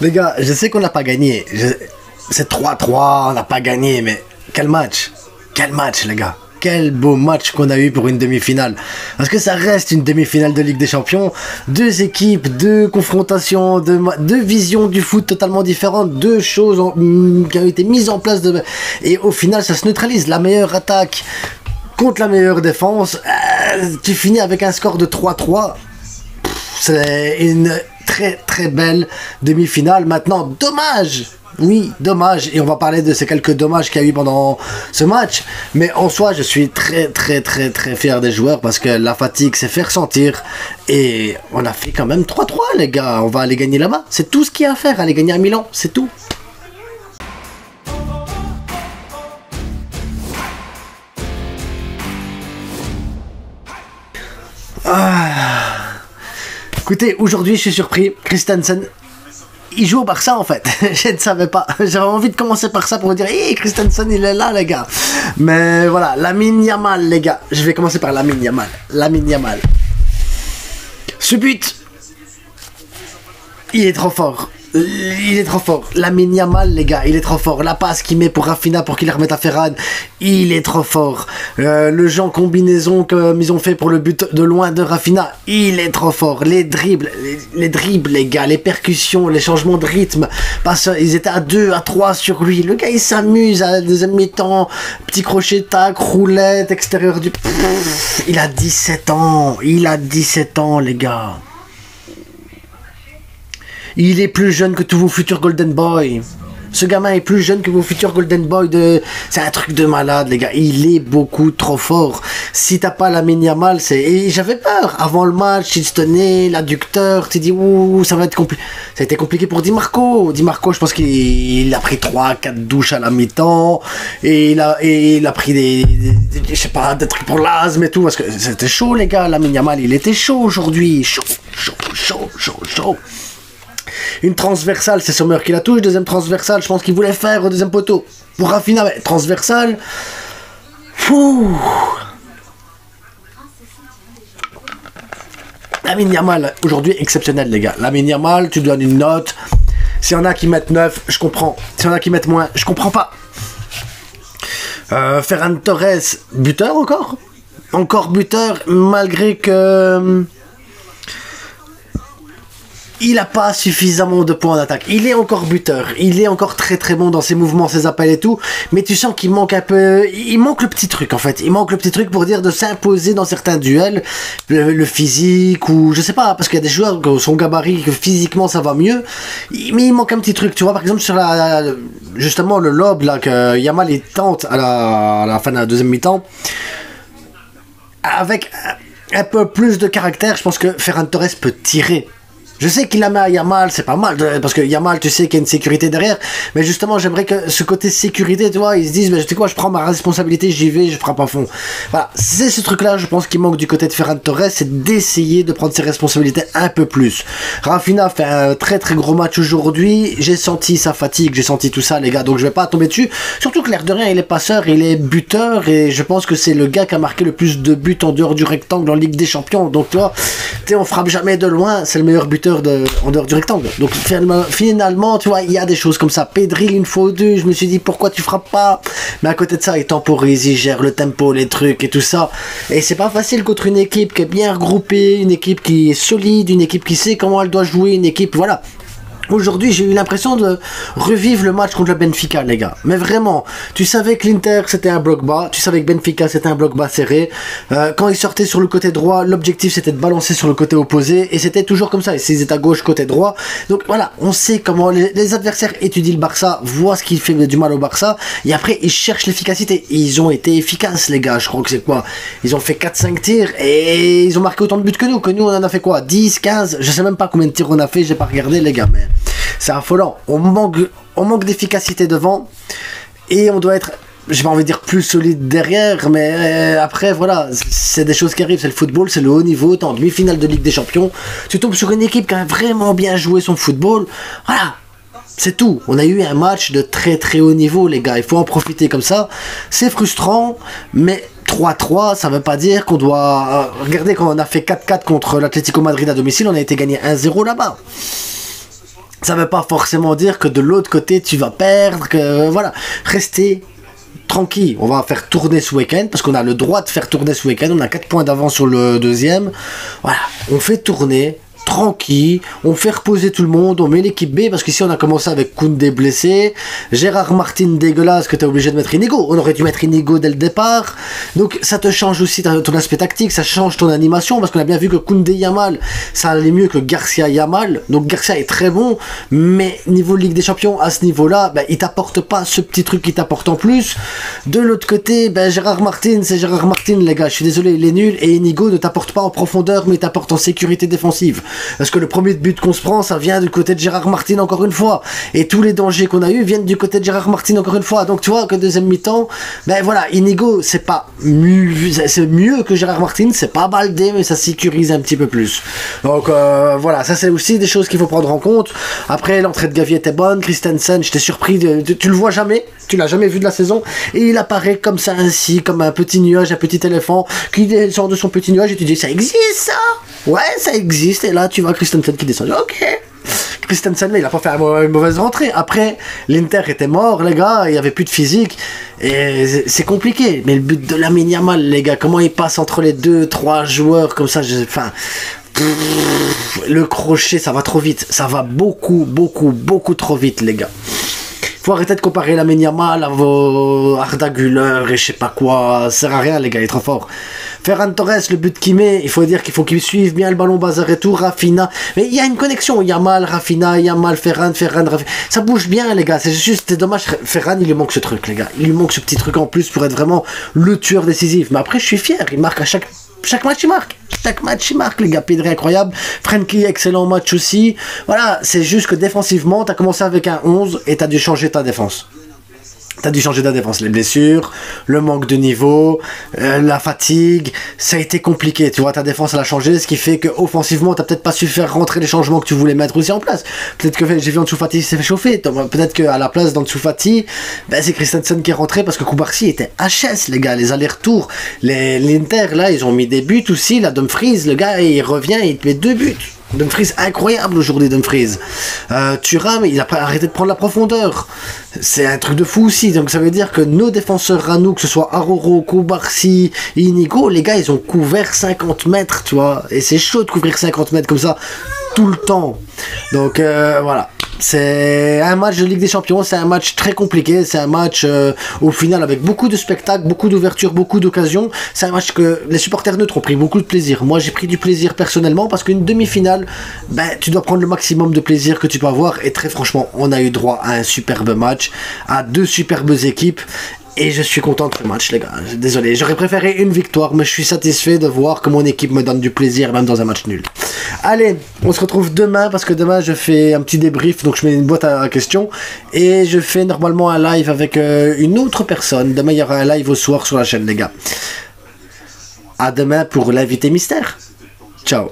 Les gars, je sais qu'on n'a pas gagné. C'est 3-3, on n'a pas gagné, mais quel match! Quel match, les gars! Quel beau match qu'on a eu pour une demi-finale. Parce que ça reste une demi-finale de Ligue des Champions. Deux équipes, deux confrontations, deux visions du foot totalement différentes. Deux choses qui ont été mises en place. Et au final, ça se neutralise. La meilleure attaque contre la meilleure défense. Tu finis avec un score de 3-3. C'est une très très belle demi-finale. Maintenant, dommage! Oui, dommage, et on va parler de ces quelques dommages qu'il y a eu pendant ce match, mais en soi je suis très fier des joueurs parce que la fatigue s'est fait ressentir et on a fait quand même 3-3 les gars, on va aller gagner là-bas, c'est tout ce qu'il y a à faire, aller gagner à Milan, c'est tout. Écoutez, aujourd'hui je suis surpris, Christensen il joue au Barça en fait, je ne savais pas, j'avais envie de commencer par ça pour vous dire hey, Christensen il est là les gars, mais voilà, Lamine Yamal les gars, je vais commencer par Lamine Yamal, ce but, il est trop fort. Lamine Yamal les gars, il est trop fort. La passe qu'il met pour Rafinha pour qu'il la remette à Ferran, il est trop fort. Le jeu en combinaison comme ils ont fait pour le but de loin de Rafinha, il est trop fort. Les dribbles les gars, les percussions, les changements de rythme, parce ils étaient à 2, à 3 sur lui. Le gars il s'amuse à la deuxième mi-temps, petit crochet tac, roulette extérieur du... Il a 17 ans les gars. Il est plus jeune que tous vos futurs Golden Boy. Ce gamin est plus jeune que vos futurs Golden Boy de... C'est un truc de malade, les gars. Il est beaucoup trop fort. Si t'as pas Lamine Yamal, c'est... Et j'avais peur. Avant le match, il se tenait, l'adducteur, tu dis, ouh, ça va être compliqué. Ça a été compliqué pour Di Marco. Di Marco, je pense qu'il a pris 3-4 douches à la mi-temps. Et il a pris je sais pas, des trucs pour l'asthme et tout. Parce que c'était chaud, les gars. Lamine Yamal, il était chaud aujourd'hui. Chaud. Une transversale, c'est Sommer qui la touche. Deuxième transversale, je pense qu'il voulait faire au deuxième poteau. Pour Rafinha, mais transversale. Fouh. Lamine Yamal, aujourd'hui exceptionnel les gars. Lamine Yamal, tu donnes une note. S'il y en a qui mettent 9, je comprends. S'il y en a qui mettent moins, je comprends pas. Ferran Torres, buteur encore. Encore buteur, malgré que... Il n'a pas suffisamment de points d'attaque. Il est encore buteur. Il est encore très bon dans ses mouvements, ses appels et tout. Mais tu sens qu'il manque un peu... Il manque le petit truc en fait. Il manque le petit truc pour dire de s'imposer dans certains duels. Le physique ou... Je sais pas, parce qu'il y a des joueurs qui ont son gabarit, que physiquement ça va mieux. Mais il manque un petit truc. Tu vois, par exemple sur justement le lob là, que Yamal il tente à la fin de la deuxième mi-temps. Avec un peu plus de caractère, je pense que Ferran Torres peut tirer. Je sais qu'il la met à Yamal, c'est pas mal, parce que Yamal, tu sais qu'il y a une sécurité derrière, mais justement, j'aimerais que ce côté sécurité, tu vois, ils se disent, mais tu sais quoi, je prends ma responsabilité, j'y vais, je frappe à fond. Voilà, c'est ce truc-là, je pense, qui manque du côté de Ferran Torres, c'est d'essayer de prendre ses responsabilités un peu plus. Rafinha fait un très gros match aujourd'hui, j'ai senti sa fatigue, j'ai senti tout ça, les gars, donc je vais pas tomber dessus, surtout que l'air de rien, il est passeur, il est buteur, et je pense que c'est le gars qui a marqué le plus de buts en dehors du rectangle en Ligue des Champions, donc tu vois, on frappe jamais de loin, c'est le meilleur buteur en dehors du rectangle. Donc finalement, tu vois, il y a des choses comme ça. Pedri, une fois ou deux, je me suis dit pourquoi tu frappes pas. Mais à côté de ça, il temporise, il gère le tempo, les trucs et tout ça. Et c'est pas facile contre une équipe qui est bien regroupée, une équipe qui est solide, une équipe qui sait comment elle doit jouer, une équipe, voilà. Aujourd'hui, j'ai eu l'impression de revivre le match contre le Benfica, les gars. Mais vraiment, tu savais que l'Inter, c'était un bloc bas. Tu savais que Benfica, c'était un bloc bas serré. Quand ils sortaient sur le côté droit, l'objectif, c'était de balancer sur le côté opposé. Et c'était toujours comme ça. Et s'ils étaient à gauche, côté droit. Donc voilà, on sait comment les adversaires étudient le Barça, voient ce qui fait du mal au Barça. Et après, ils cherchent l'efficacité. Ils ont été efficaces, les gars. Je crois que c'est quoi? Ils ont fait 4-5 tirs. Et ils ont marqué autant de buts que nous. Que nous, on en a fait quoi? 10, 15? Je sais même pas combien de tirs on a fait. J'ai pas regardé, les gars. Mais... c'est affolant, on manque d'efficacité devant et on doit être, j'ai pas envie de dire plus solide derrière, mais après voilà, c'est des choses qui arrivent, c'est le football, c'est le haut niveau, t'es en demi-finale de Ligue des Champions, tu tombes sur une équipe qui a vraiment bien joué son football, voilà, c'est tout. On a eu un match de très haut niveau les gars, il faut en profiter comme ça, c'est frustrant, mais 3-3, ça veut pas dire qu'on doit, regardez quand on a fait 4-4 contre l'Atlético Madrid à domicile, on a été gagné 1-0 là-bas. ça veut pas forcément dire que de l'autre côté tu vas perdre, que voilà, restez tranquille, on va faire tourner ce week-end parce qu'on a le droit de faire tourner ce week-end, on a 4 points d'avance sur le deuxième, voilà, on fait tourner tranquille, on fait reposer tout le monde, on met l'équipe B parce qu'ici on a commencé avec Koundé blessé, Gérard Martin dégueulasse que tu es obligé de mettre Inigo, on aurait dû mettre Inigo dès le départ, donc ça te change aussi ton aspect tactique, ça change ton animation parce qu'on a bien vu que Koundé Yamal ça allait mieux que Garcia Yamal, donc Garcia est très bon mais niveau Ligue des Champions à ce niveau là il t'apporte pas ce petit truc qui t'apporte en plus. De l'autre côté Gérard Martin c'est Gérard Martin les gars, je suis désolé il est nul et Inigo ne t'apporte pas en profondeur mais il t'apporte en sécurité défensive. Parce que le premier but qu'on se prend, ça vient du côté de Gérard Martin encore une fois. Et tous les dangers qu'on a eu viennent du côté de Gérard Martin encore une fois. Donc tu vois que deuxième mi-temps, voilà, Inigo, c'est pas c'est mieux que Gérard Martin, c'est pas Baldé, mais ça sécurise un petit peu plus. Donc voilà, ça c'est aussi des choses qu'il faut prendre en compte. Après, l'entrée de Gavi était bonne, Christensen, j'étais surpris, tu le vois jamais, tu l'as jamais vu de la saison, et il apparaît comme ça ainsi, comme un petit nuage, un petit éléphant, qui sort de son petit nuage, et tu dis, ça existe ça? Ouais, ça existe, et là tu vois Christensen qui descend. Ok. Christensen, mais il a pas fait une mauvaise rentrée. Après, l'Inter était mort, les gars, il y avait plus de physique. Et c'est compliqué. Mais le but de Lamine Yamal, les gars, comment il passe entre les 2-3 joueurs comme ça, enfin. Le crochet, ça va trop vite. Ça va beaucoup trop vite, les gars. Faut arrêter de comparer Lamine Yamal à vos Arda Güler et je sais pas quoi. Ça sert à rien, les gars, il est trop fort. Ferran Torres, le but qu'il met, il faut dire qu'il faut qu'il suive bien le ballon bazar et tout, Rafinha. Mais il y a une connexion, Yamal, Rafinha, Yamal, Ferran, Rafinha. Ça bouge bien, les gars. C'est juste, c'est dommage. Ferran, il lui manque ce truc, les gars. Il lui manque ce petit truc en plus pour être vraiment le tueur décisif. Mais après, je suis fier. Il marque à chaque match, il marque. Chaque match, il marque, les gars. Pedri, incroyable. Frenkie, excellent match aussi. Voilà, c'est juste que défensivement, t'as commencé avec un 11 et t'as dû changer ta défense. T'as dû changer ta défense, les blessures, le manque de niveau, la fatigue, ça a été compliqué, tu vois, ta défense elle a changé, ce qui fait que offensivement t'as peut-être pas su faire rentrer les changements que tu voulais mettre aussi en place. Peut-être que j'ai vu Ansu Fati s'est fait chauffer, peut-être qu'à la place d'Ansu Fati, c'est Christensen qui est rentré parce que Koubarsi était HS, les gars, les allers-retours, l'Inter là ils ont mis des buts aussi, là Dumfries, le gars il revient, il te met 2 buts. Dumfries, incroyable aujourd'hui Dumfries. Thuram, il a pas arrêté de prendre la profondeur. C'est un truc de fou aussi. Donc ça veut dire que nos défenseurs à nous, que ce soit Aroro, Koubarsi, Inigo, les gars, ils ont couvert 50 mètres, tu vois. Et c'est chaud de couvrir 50 mètres comme ça tout le temps. Donc voilà. C'est un match de Ligue des Champions, c'est un match très compliqué, c'est un match au final avec beaucoup de spectacles, beaucoup d'ouverture, beaucoup d'occasions. C'est un match que les supporters neutres ont pris beaucoup de plaisir. Moi j'ai pris du plaisir personnellement parce qu'une demi-finale, tu dois prendre le maximum de plaisir que tu peux avoir. Et très franchement, on a eu droit à un superbe match, à 2 superbes équipes. Et je suis content de ce match, les gars. Désolé, j'aurais préféré une victoire, mais je suis satisfait de voir que mon équipe me donne du plaisir, même dans un match nul. Allez, on se retrouve demain, parce que demain, je fais un petit débrief, donc je mets une boîte à questions. Et je fais normalement un live avec une autre personne. Demain, il y aura un live au soir sur la chaîne, les gars. À demain pour l'invité mystère. Ciao.